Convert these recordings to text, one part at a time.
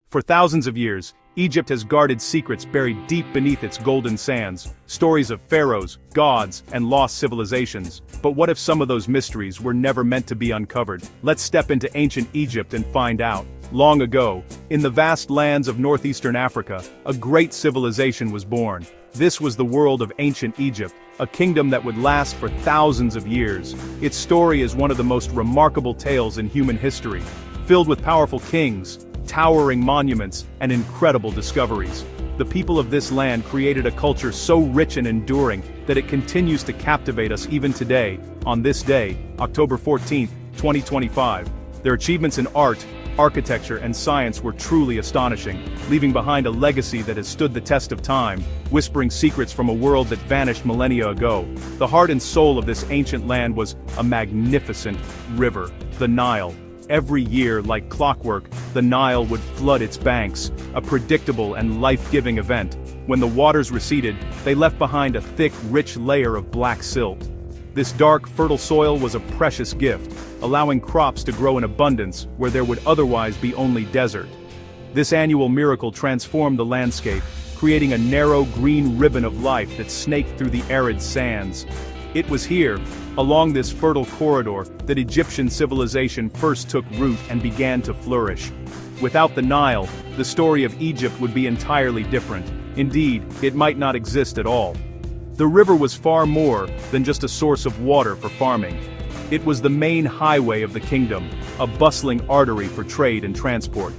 For thousands of years, Egypt has guarded secrets buried deep beneath its golden sands, stories of pharaohs, gods, and lost civilizations. But what if some of those mysteries were never meant to be uncovered? Let's step into ancient Egypt and find out. Long ago, in the vast lands of northeastern Africa, a great civilization was born. This was the world of ancient Egypt, a kingdom that would last for thousands of years. Its story is one of the most remarkable tales in human history, filled with powerful kings, towering monuments, and incredible discoveries. The people of this land created a culture so rich and enduring that it continues to captivate us even today, on this day, October 14, 2025. Their achievements in art, architecture, and science were truly astonishing, leaving behind a legacy that has stood the test of time, whispering secrets from a world that vanished millennia ago. The heart and soul of this ancient land was a magnificent river, the Nile. Every year, like clockwork, the Nile would flood its banks, a predictable and life-giving event. When the waters receded, they left behind a thick, rich layer of black silt. This dark, fertile soil was a precious gift, allowing crops to grow in abundance where there would otherwise be only desert. This annual miracle transformed the landscape, creating a narrow green ribbon of life that snaked through the arid sands. It was here, along this fertile corridor, that Egyptian civilization first took root and began to flourish. Without the Nile, the story of Egypt would be entirely different. Indeed, it might not exist at all. The river was far more than just a source of water for farming. It was the main highway of the kingdom, a bustling artery for trade and transport.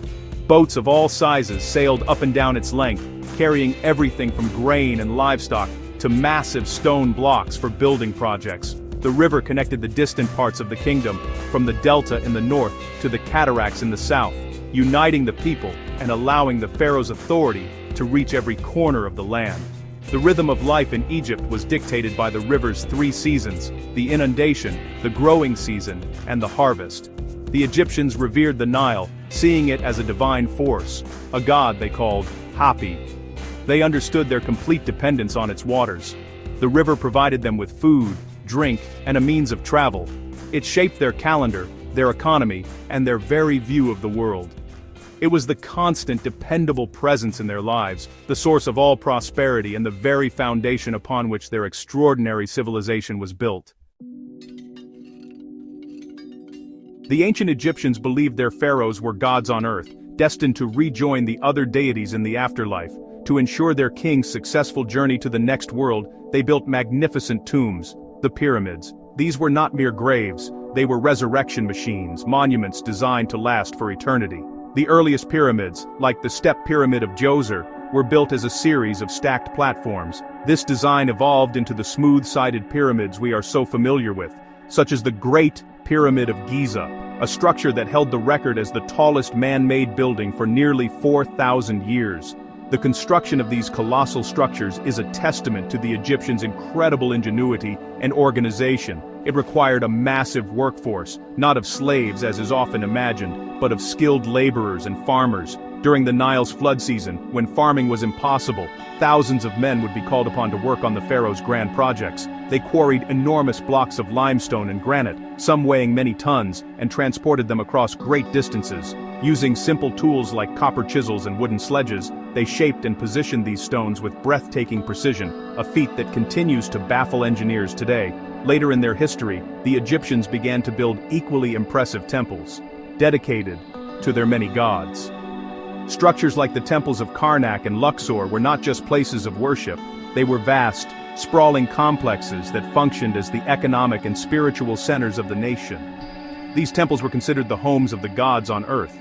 Boats of all sizes sailed up and down its length, carrying everything from grain and livestock to massive stone blocks for building projects. The river connected the distant parts of the kingdom, from the delta in the north to the cataracts in the south, uniting the people and allowing the pharaoh's authority to reach every corner of the land. The rhythm of life in Egypt was dictated by the river's three seasons: the inundation, the growing season, and the harvest. The Egyptians revered the Nile, seeing it as a divine force, a god they called Hapi. They understood their complete dependence on its waters. The river provided them with food, drink, and a means of travel. It shaped their calendar, their economy, and their very view of the world. It was the constant, dependable presence in their lives, the source of all prosperity and the very foundation upon which their extraordinary civilization was built. The ancient Egyptians believed their pharaohs were gods on earth, destined to rejoin the other deities in the afterlife. To ensure their king's successful journey to the next world, they built magnificent tombs, the pyramids. These were not mere graves, they were resurrection machines, monuments designed to last for eternity. The earliest pyramids, like the Step Pyramid of Djoser, were built as a series of stacked platforms. This design evolved into the smooth-sided pyramids we are so familiar with, such as the Great Pyramid of Giza, a structure that held the record as the tallest man-made building for nearly 4,000 years. The construction of these colossal structures is a testament to the Egyptians' incredible ingenuity and organization. It required a massive workforce, not of slaves as is often imagined, but of skilled laborers and farmers. During the Nile's flood season, when farming was impossible, thousands of men would be called upon to work on the pharaoh's grand projects. They quarried enormous blocks of limestone and granite, some weighing many tons, and transported them across great distances. Using simple tools like copper chisels and wooden sledges, they shaped and positioned these stones with breathtaking precision, a feat that continues to baffle engineers today. Later in their history, the Egyptians began to build equally impressive temples, dedicated to their many gods. Structures like the temples of Karnak and Luxor were not just places of worship, they were vast, sprawling complexes that functioned as the economic and spiritual centers of the nation. These temples were considered the homes of the gods on earth.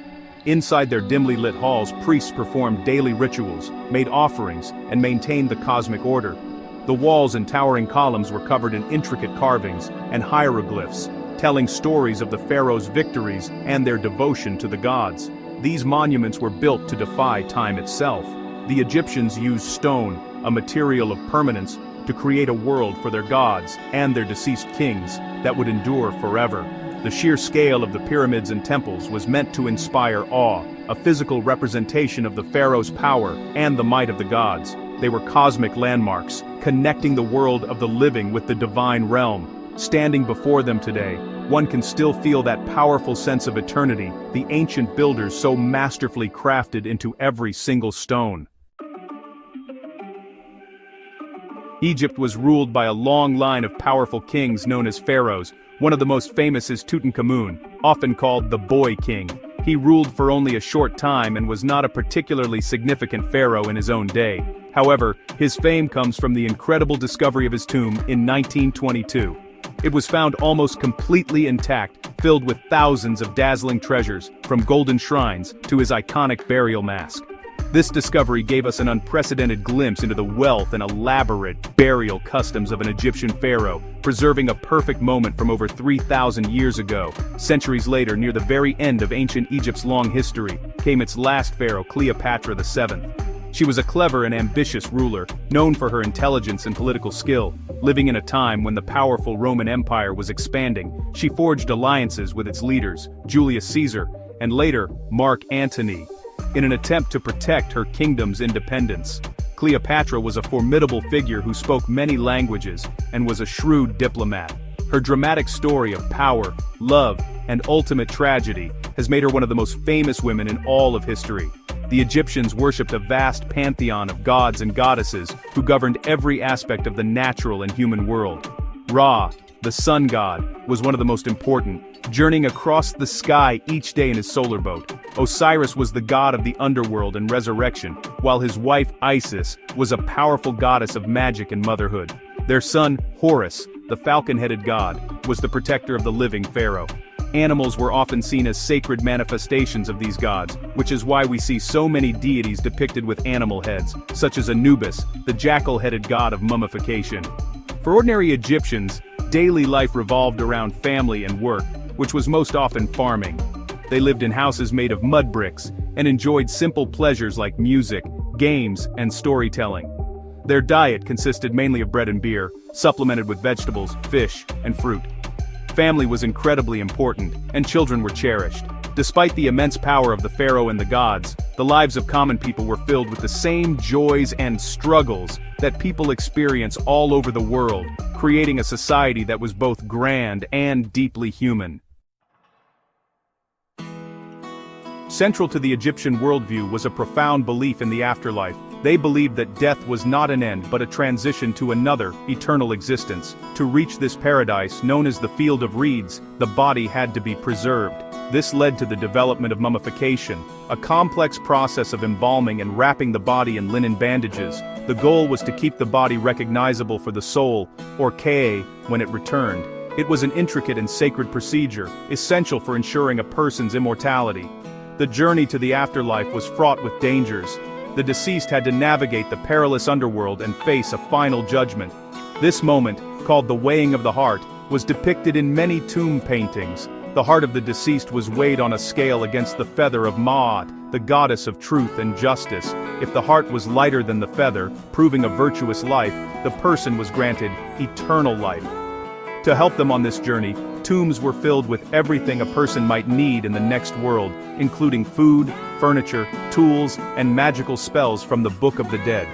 Inside their dimly lit halls, priests performed daily rituals, made offerings, and maintained the cosmic order. The walls and towering columns were covered in intricate carvings and hieroglyphs, telling stories of the pharaoh's victories and their devotion to the gods. These monuments were built to defy time itself. The Egyptians used stone, a material of permanence, to create a world for their gods and their deceased kings that would endure forever. The sheer scale of the pyramids and temples was meant to inspire awe, a physical representation of the pharaoh's power and the might of the gods. They were cosmic landmarks, connecting the world of the living with the divine realm. Standing before them today, one can still feel that powerful sense of eternity the ancient builders so masterfully crafted into every single stone. Egypt was ruled by a long line of powerful kings known as pharaohs. One of the most famous is Tutankhamun, often called the Boy King. He ruled for only a short time and was not a particularly significant pharaoh in his own day. However, his fame comes from the incredible discovery of his tomb in 1922. It was found almost completely intact, filled with thousands of dazzling treasures, from golden shrines to his iconic burial mask. This discovery gave us an unprecedented glimpse into the wealth and elaborate burial customs of an Egyptian pharaoh, preserving a perfect moment from over 3,000 years ago. Centuries later, near the very end of ancient Egypt's long history, came its last pharaoh, Cleopatra VII. She was a clever and ambitious ruler, known for her intelligence and political skill. Living in a time when the powerful Roman Empire was expanding, she forged alliances with its leaders, Julius Caesar, and later, Mark Antony, in an attempt to protect her kingdom's independence. Cleopatra was a formidable figure who spoke many languages and was a shrewd diplomat. Her dramatic story of power, love, and ultimate tragedy has made her one of the most famous women in all of history. The Egyptians worshipped a vast pantheon of gods and goddesses who governed every aspect of the natural and human world. Ra, the sun god, was one of the most important, journeying across the sky each day in his solar boat. Osiris was the god of the underworld and resurrection, while his wife Isis was a powerful goddess of magic and motherhood. Their son, Horus, the falcon-headed god, was the protector of the living pharaoh. Animals were often seen as sacred manifestations of these gods, which is why we see so many deities depicted with animal heads, such as Anubis, the jackal-headed god of mummification. For ordinary Egyptians, daily life revolved around family and work, which was most often farming. They lived in houses made of mud bricks, and enjoyed simple pleasures like music, games, and storytelling. Their diet consisted mainly of bread and beer, supplemented with vegetables, fish, and fruit. Family was incredibly important, and children were cherished. Despite the immense power of the pharaoh and the gods, the lives of common people were filled with the same joys and struggles that people experience all over the world, creating a society that was both grand and deeply human. Central to the Egyptian worldview was a profound belief in the afterlife. They believed that death was not an end but a transition to another, eternal existence. To reach this paradise, known as the Field of Reeds, the body had to be preserved. This led to the development of mummification, a complex process of embalming and wrapping the body in linen bandages. The goal was to keep the body recognizable for the soul, or Ka, when it returned. It was an intricate and sacred procedure, essential for ensuring a person's immortality. The journey to the afterlife was fraught with dangers. The deceased had to navigate the perilous underworld and face a final judgment. This moment, called the weighing of the heart, was depicted in many tomb paintings. The heart of the deceased was weighed on a scale against the feather of Ma'at, the goddess of truth and justice. If the heart was lighter than the feather, proving a virtuous life, the person was granted eternal life. To help them on this journey, tombs were filled with everything a person might need in the next world, including food, furniture, tools, and magical spells from the Book of the Dead.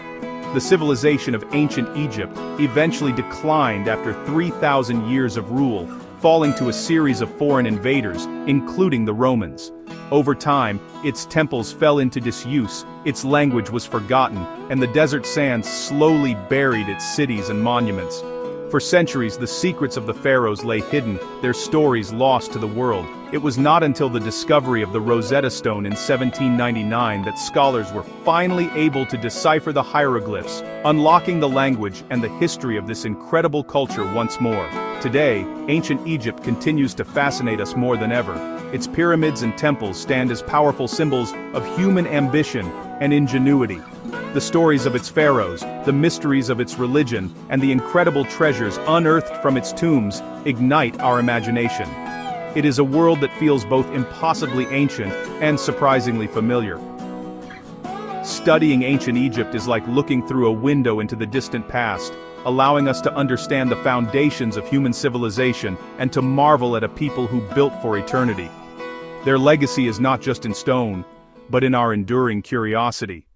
The civilization of ancient Egypt eventually declined after 3,000 years of rule, falling to a series of foreign invaders, including the Romans. Over time, its temples fell into disuse, its language was forgotten, and the desert sands slowly buried its cities and monuments. For centuries, the secrets of the pharaohs lay hidden, their stories lost to the world. It was not until the discovery of the Rosetta Stone in 1799 that scholars were finally able to decipher the hieroglyphs, unlocking the language and the history of this incredible culture once more. Today, ancient Egypt continues to fascinate us more than ever. Its pyramids and temples stand as powerful symbols of human ambition and ingenuity. The stories of its pharaohs, the mysteries of its religion, and the incredible treasures unearthed from its tombs ignite our imagination. It is a world that feels both impossibly ancient and surprisingly familiar. Studying ancient Egypt is like looking through a window into the distant past, allowing us to understand the foundations of human civilization and to marvel at a people who built for eternity. Their legacy is not just in stone, but in our enduring curiosity.